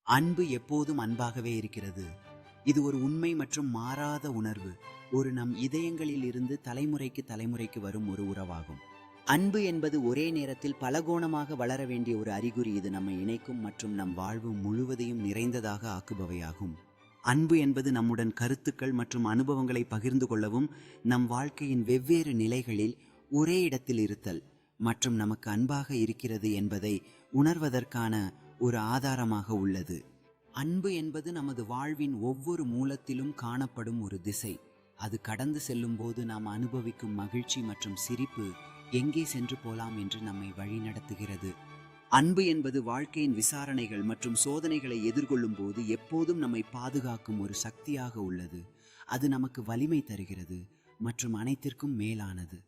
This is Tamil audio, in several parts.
அன்பு எப்போதும் அன்பாகவே இருக்கிறது. இது ஒரு உண்மை மற்றும் மாறாத உணர்வு. ஒரு நம் இதயங்களில் இருந்து தலைமுறைக்கு தலைமுறைக்கு வரும் ஒரு உறவாகும். அன்பு என்பது ஒரே நேரத்தில் பலகோணமாக வளர வேண்டிய ஒரு அறிகுறி. இது நம்மை இணைக்கும் மற்றும் நம் வாழ்வு முழுவதையும் நிறைந்ததாக ஆக்குபவையாகும். அன்பு என்பது நம்முடன் கருத்துக்கள் மற்றும் அனுபவங்களை பகிர்ந்து கொள்ளவும், நம் வாழ்க்கையின் வெவ்வேறு நிலைகளில் ஒரே இடத்தில் இருத்தல் மற்றும் நமக்கு அன்பாக இருக்கிறது என்பதை உணர்வதற்கான ஒரு ஆதாரமாக உள்ளது. அன்பு என்பது நமது வாழ்வின் ஒவ்வொரு மூலத்திலும் காணப்படும் ஒரு திசை. அது கடந்து செல்லும் போது நாம் அனுபவிக்கும் மகிழ்ச்சி மற்றும் சிரிப்பு எங்கே சென்று போலாம் என்று நம்மை வழிநடத்துகிறது. அன்பு என்பது வாழ்க்கையின் விசாரணைகள் மற்றும் சோதனைகளை எதிர்கொள்ளும் போது எப்போதும் நம்மை பாதுகாக்கும் ஒரு சக்தியாக உள்ளது. அது நமக்கு வலிமை தருகிறது மற்றும் அனைத்திற்கும் மேலானது.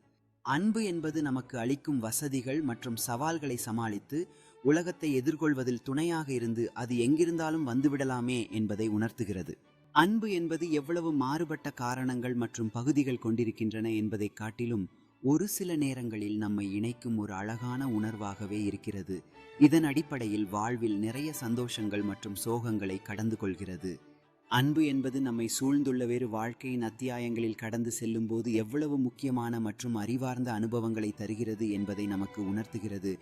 அன்பு என்பது நமக்கு அளிக்கும் வசதிகள் மற்றும் சவால்களை சமாளித்து உலகத்தை எதிர்கொள்வதில் துணையாக இருந்து அது எங்கிருந்தாலும் வந்துவிடலாமே என்பதை உணர்த்துகிறது. அன்பு என்பது எவ்வளவு மாறுபட்ட காரணங்கள் மற்றும் பகுதிகள் கொண்டிருக்கின்றன என்பதை காட்டிலும் ஒரு சில நேரங்களில் நம்மை இணைக்கும் ஒரு அழகான உணர்வாகவே இருக்கிறது. இதன் அடிப்படையில் வாழ்வில் நிறைய சந்தோஷங்கள் மற்றும் சோகங்களை கடந்து கொள்கிறது. அன்பு என்பது நம்மை சூழ்ந்துள்ள வேறு வாழ்க்கையின் அத்தியாயங்களில் கடந்து செல்லும் போது எவ்வளவு முக்கியமான மற்றும் அறிவார்ந்த அனுபவங்களை தருகிறது என்பதை நமக்கு உணர்த்துகிறது.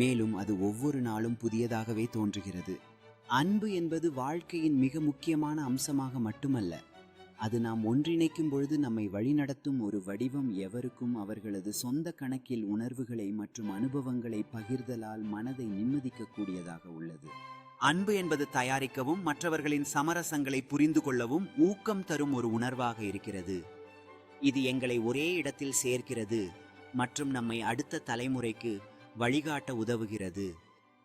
மேலும் அது ஒவ்வொரு நாளும் புதியதாகவே தோன்றுகிறது. அன்பு என்பது வாழ்க்கையின் மிக முக்கியமான அம்சமாக மட்டுமல்ல, அது நாம் ஒன்றிணைக்கும் பொழுது நம்மை வழிநடத்தும் ஒரு வடிவம். எவருக்கும் அவர்களது சொந்த கணக்கில் உணர்வுகளை மற்றும் அனுபவங்களை பகிர்தலால் மனதை நிம்மதிக்கக்கூடியதாக உள்ளது. அன்பு என்பது தயாரிக்கவும் மற்றவர்களின் சமரசங்களை புரிந்து கொள்ளவும் ஊக்கம் தரும் ஒரு உணர்வாக இருக்கிறது. இது எங்களை ஒரே இடத்தில் சேர்க்கிறது மற்றும் நம்மை அடுத்த தலைமுறைக்கு வழிகாட்ட உதவுகிறது.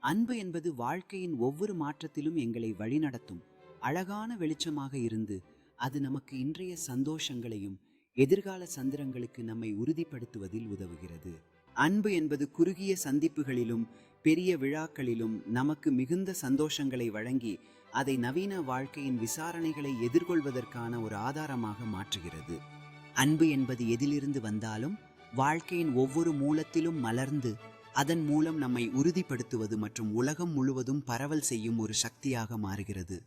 அன்பு என்பது வாழ்க்கையின் ஒவ்வொரு மாற்றத்திலும் எங்களை வழிநடத்தும் அழகான வெளிச்சமாக இருந்து அது நமக்கு இன்றைய சந்தோஷங்களையும் எதிர்கால சந்திரங்களுக்கு நம்மை உறுதிப்படுத்துவதில் உதவுகிறது. அன்பு என்பது குறுகிய சந்திப்புகளிலும் பெரிய விழாக்களிலும் நமக்கு மிகுந்த சந்தோஷங்களை வழங்கி அதை நவீன வாழ்க்கையின் விசாரணைகளை எதிர்கொள்வதற்கான ஒரு ஆதாரமாக மாற்றுகிறது. அன்பு என்பது எதிலிருந்து வந்தாலும் வாழ்க்கையின் ஒவ்வொரு மூலத்திலும் மலர்ந்து அதன் மூலம் நம்மை உறுதிப்படுத்துவது மற்றும் உலகம் முழுவதும் பரவல் செய்யும் ஒரு சக்தியாக மாறுகிறது.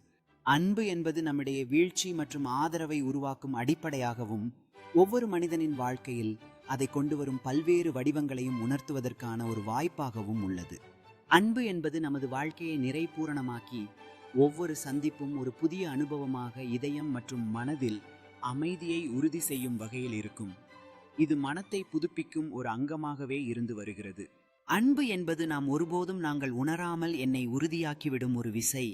அன்பு என்பது நம்முடைய வீழ்ச்சி மற்றும் ஆதரவை உருவாக்கும் அடிப்படையாகவும் ஒவ்வொரு மனிதனின் வாழ்க்கையில் அதை கொண்டு வரும் பல்வேறு வடிவங்களையும் உணர்த்துவதற்கான ஒரு வாய்ப்பாகவும் உள்ளது. அன்பு என்பது நமது வாழ்க்கையை நிறைபூரணமாக்கி ஒவ்வொரு சந்திப்பும் ஒரு புதிய அனுபவமாக இதயம் மற்றும் மனதில் அமைதியை உறுதி செய்யும் வகையில் இருக்கும். இது மனத்தை புதுப்பிக்கும் ஒரு அங்கமாகவே இருந்து வருகிறது. அன்பு என்பது நாம் ஒருபோதும் நாங்கள் உணராமல் என்னை உறுதியாக்கிவிடும் ஒரு விசை.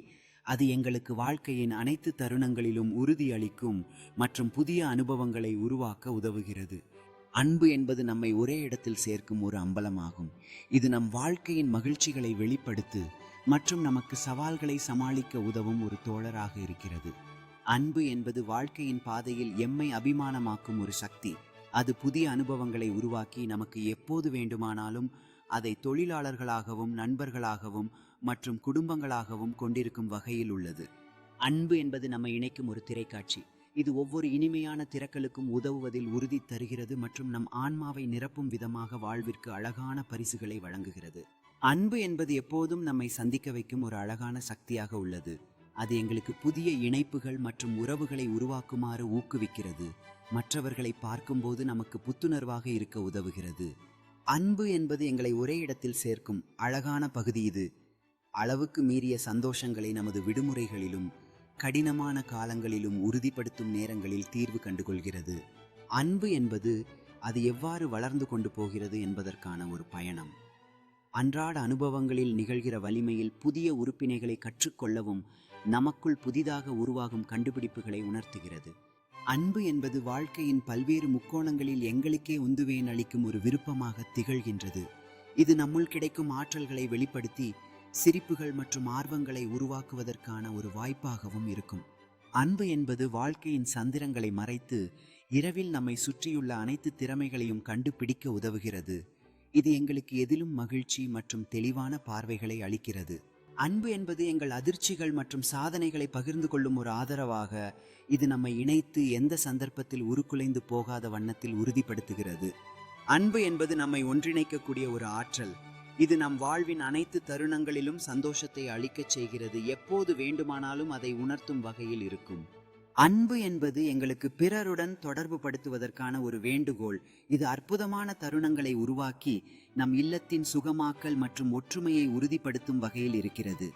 அது எங்களுக்கு வாழ்க்கையின் அனைத்து தருணங்களிலும் உறுதி அளிக்கும் மற்றும் புதிய அனுபவங்களை உருவாக்க உதவுகிறது. அன்பு என்பது நம்மை ஒரே இடத்தில் சேர்க்கும் ஒரு அம்பலமாகும். இது நம் வாழ்க்கையின் மகிழ்ச்சிகளை வெளிப்படுத்து மற்றும் நமக்கு சவால்களை சமாளிக்க உதவும் ஒரு தோழராக இருக்கிறது. அன்பு என்பது வாழ்க்கையின் பாதையில் எம்மை அபிமானமாக்கும் ஒரு சக்தி. அது புதிய அனுபவங்களை உருவாக்கி நமக்கு எப்போது வேண்டுமானாலும் அதை தொழிலாளர்களாகவும் நண்பர்களாகவும் மற்றும் குடும்பங்களாகவும் கொண்டிருக்கும் வகையில் உள்ளது. அன்பு என்பது நம்மை இணைக்கும் ஒரு திரைக்காட்சி. இது ஒவ்வொரு இனிமையான திறக்கலுக்கும் உதவுவதில் உறுதி தருகிறது மற்றும் நம் ஆன்மாவை நிரப்பும் விதமாக வாழ்விற்கு அழகான பரிசுகளை வழங்குகிறது. அன்பு என்பது எப்போதும் நம்மை சந்திக்க வைக்கும் ஒரு அழகான சக்தியாக உள்ளது. அது எங்களுக்கு புதிய இணைப்புகள் மற்றும் உறவுகளை உருவாக்குமாறு ஊக்குவிக்கிறது. மற்றவர்களை பார்க்கும்போது நமக்கு புத்துணர்வாக இருக்க உதவுகிறது. அன்பு என்பது எங்களை ஒரே இடத்தில் சேர்க்கும் அழகான பகுதி. இது அளவுக்கு மீறிய சந்தோஷங்களை நமது விடுமுறைகளிலும் கடினமான காலங்களிலும் உறுதிப்படுத்தும் நேரங்களில் தீர்வு கண்டுகொள்கிறது. அன்பு என்பது அது எவ்வாறு வளர்ந்து கொண்டு போகிறது என்பதற்கான ஒரு பயணம். அன்றாட அனுபவங்களில் நிகழ்கிற வலிமையில் புதிய உறுப்பினைகளை கற்றுக்கொள்ளவும் நமக்குள் புதிதாக உருவாகும் கண்டுபிடிப்புகளை உணர்த்துகிறது. அன்பு என்பது வாழ்க்கையின் பல்வேறு முக்கோணங்களில் எங்களுக்கே உந்துவேன் அளிக்கும் ஒரு விருப்பமாக திகழ்கின்றது. இது நம்முள் கிடைக்கும் ஆற்றல்களை வெளிப்படுத்தி சிரிப்புகள் மற்றும் ஆர்வங்களை உருவாக்குவதற்கான ஒரு வாய்ப்பாகவும் இருக்கும். அன்பு என்பது வாழ்க்கையின் சந்திரங்களை மறைத்து இரவில் நம்மை சுற்றியுள்ள அனைத்து திறமைகளையும் கண்டுபிடிக்க உதவுகிறது. இது எங்களுக்கு எதிலும் மகிழ்ச்சி மற்றும் தெளிவான பார்வைகளை அளிக்கிறது. அன்பு என்பது எங்கள் அதிர்ச்சிகள் மற்றும் சாதனைகளை பகிர்ந்து கொள்ளும் ஒரு ஆதரவாக இது நம்மை இணைத்து எந்த சந்தர்ப்பத்தில் உருக்குலைந்து போகாத வண்ணத்தில் உறுதிப்படுத்துகிறது. அன்பு என்பது நம்மை ஒன்றிணைக்கக்கூடிய ஒரு ஆற்றல். இது நம் வாழ்வின் அனைத்து தருணங்களிலும் சந்தோஷத்தை அளிக்கச் செய்கிறது. எப்போது வேண்டுமானாலும் அதை உணர்த்தும் வகையில் இருக்கும். அன்பு என்பது எங்களுக்கு பிறருடன் தொடர்பு படுத்துவதற்கான ஒரு வேண்டுகோள். இது அற்புதமான தருணங்களை உருவாக்கி நம் இல்லத்தின் சுகமாக்கல் மற்றும் ஒற்றுமையை உறுதிப்படுத்தும் வகையில் இருக்கிறது.